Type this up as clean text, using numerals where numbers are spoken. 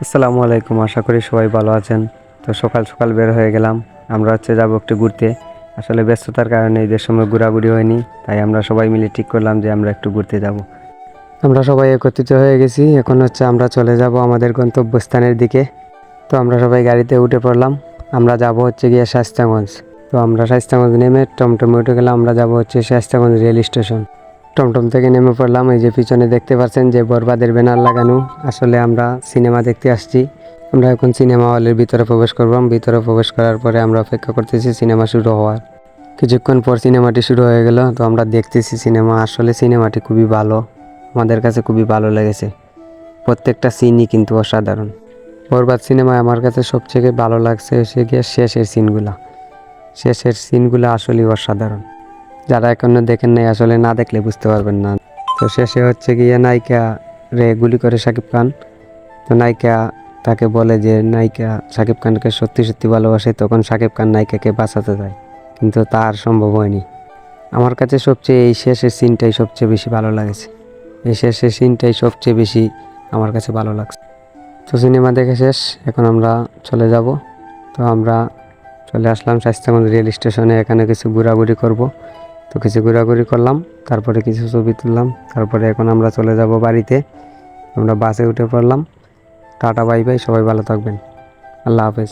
আসসালামু আলাইকুম, আশা করি সবাই ভালো আছেন। তো সকাল সকাল বের হয়ে গেলাম। আমরা যাবো একটু ঘুরতে। আসলে ব্যস্ততার কারণে ঈদের সময় ঘোরাঘুরি হয়নি, তাই আমরা সবাই মিলে ঠিক করলাম যে আমরা একটু ঘুরতে যাব। আমরা সবাই একত্রিত হয়ে গেছি। এখন আমরা চলে যাব আমাদের গন্তব্যস্থানের দিকে। তো আমরা সবাই গাড়িতে উঠে পড়লাম। আমরা যাব গিয়ে শায়েস্তাগঞ্জ। তো আমরা শায়েস্তাগঞ্জ নেমে টমটমে উঠে গেলাম। আমরা যাব শায়েস্তাগঞ্জ রেল স্টেশন। টমটম থেকে নেমে পড়লাম। এই যে পিছনে দেখতে পাচ্ছেন যে বরবাদের ব্যানার লাগানো, আসলে আমরা সিনেমা দেখতে আসছি। আমরা এখন সিনেমা হলের ভিতরে প্রবেশ করলাম। ভিতরে প্রবেশ করার পরে আমরা অপেক্ষা করতেছি সিনেমা শুরু হওয়ার। কিছুক্ষণ পর সিনেমাটি শুরু হয়ে গেল। তো আমরা দেখতেছি সিনেমা। আসলে সিনেমাটি খুবই ভালো, আমাদের কাছে খুবই ভালো লেগেছে। প্রত্যেকটা সিনই কিন্তু অসাধারণ। বরবাদ সিনেমায় আমার কাছে সবথেকে ভালো লাগছে গিয়ে শেষের সিনগুলো আসলেই অসাধারণ। যারা এখনো দেখেন নাই, আসলে না দেখলে বুঝতে পারবেন না। তো শেষে গিয়ে নায়িকা রে গুলি করে শাকিব খান। তো নায়িকা তাকে বলে যে নায়িকা শাকিব খানকে সত্যি সত্যি ভালোবাসে, তখন শাকিব খান নায়িকাকে বাঁচাতে যায়, কিন্তু তার সম্ভব হয়নি। আমার কাছে এই শেষের সিনটাই সবচেয়ে বেশি ভালো লাগেছে। এই শেষের সিনটাই সবচেয়ে বেশি আমার কাছে ভালো লাগছে। তো সিনেমা দেখে শেষ, এখন আমরা চলে যাব। তো আমরা চলে আসলাম শায়েস্তাগঞ্জ রেল স্টেশনে। এখানে কিছু ঘোরাঘুরি করব। তো কিছু ঘোরাঘুরি করলাম, তারপরে কিছু ছবি তুললাম। তারপরে এখন আমরা চলে যাব বাড়িতে। আমরা বাসে উঠে পড়লাম। টাটা বাই বাই, সবাই ভালো থাকবেন। আল্লাহ হাফেজ।